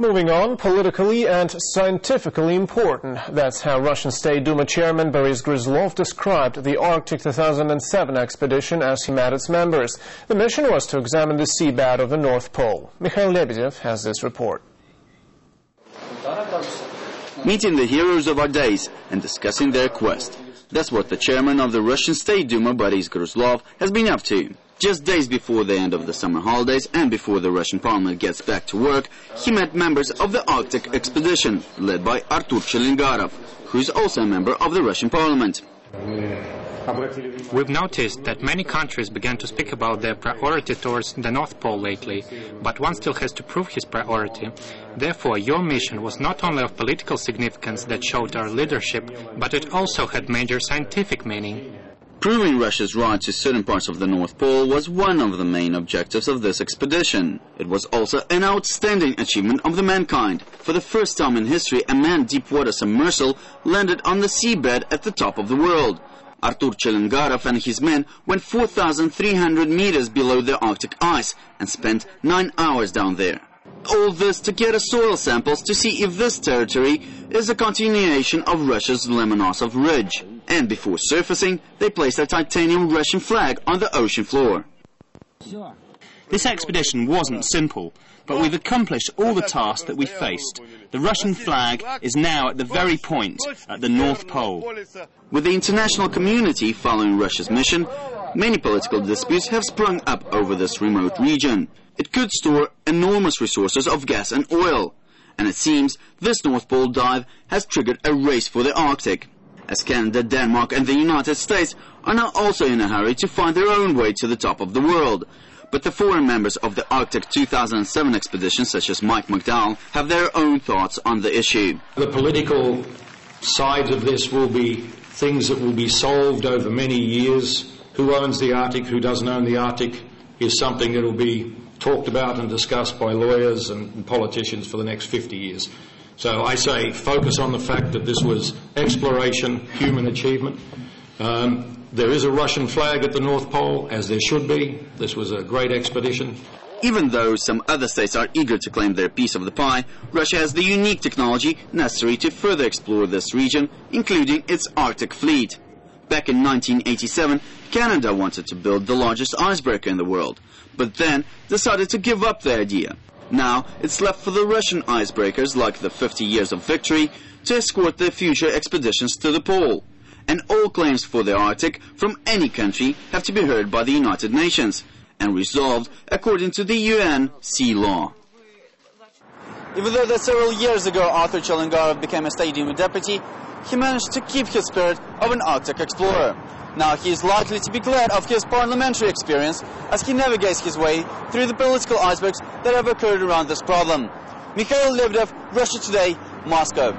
Moving on, politically and scientifically important. That's how Russian State Duma Chairman Boris Gryzlov described the Arctic 2007 expedition as he met its members. The mission was to examine the seabed of the North Pole. Mikhail Lebedev has this report. Meeting the heroes of our days and discussing their quest. That's what the chairman of the Russian State Duma, Boris Gryzlov, has been up to. Just days before the end of the summer holidays and before the Russian parliament gets back to work, he met members of the Arctic expedition, led by Artur Chelingarov, who is also a member of the Russian parliament. We've noticed that many countries began to speak about their priority towards the North Pole lately, but one still has to prove his priority. Therefore, your mission was not only of political significance that showed our leadership, but it also had major scientific meaning. Proving Russia's right to certain parts of the North Pole was one of the main objectives of this expedition. It was also an outstanding achievement of the mankind. For the first time in history, a manned deep-water submersible landed on the seabed at the top of the world. Artur Chelingarov and his men went 4,300 meters below the Arctic ice and spent 9 hours down there. All this to get soil samples to see if this territory is a continuation of Russia's Lomonosov Ridge. And before surfacing, they placed a titanium Russian flag on the ocean floor. This expedition wasn't simple, but we've accomplished all the tasks that we faced. The Russian flag is now at the very point, at the North Pole. With the international community following Russia's mission, many political disputes have sprung up over this remote region. It could store enormous resources of gas and oil. And it seems this North Pole dive has triggered a race for the Arctic, as Canada, Denmark and the United States are now also in a hurry to find their own way to the top of the world. But the foreign members of the Arctic 2007 expedition, such as Mike McDowell, have their own thoughts on the issue. The political side of this will be things that will be solved over many years. Who owns the Arctic, who doesn't own the Arctic, is something that will be talked about and discussed by lawyers and politicians for the next 50 years. So I say focus on the fact that this was exploration, human achievement. There is a Russian flag at the North Pole, as there should be. This was a great expedition. Even though some other states are eager to claim their piece of the pie, Russia has the unique technology necessary to further explore this region, including its Arctic fleet. Back in 1987, Canada wanted to build the largest icebreaker in the world, but then decided to give up the idea. Now it's left for the Russian icebreakers, like the 50 Years of Victory, to escort their future expeditions to the pole. And all claims for the Arctic from any country have to be heard by the United Nations and resolved according to the UN Sea Law. Even though that several years ago Artur Chelingarov became a State Duma deputy, he managed to keep his spirit of an Arctic explorer. Now he is likely to be glad of his parliamentary experience as he navigates his way through the political icebergs that have occurred around this problem. Mikhail Lebedev, Russia Today, Moscow.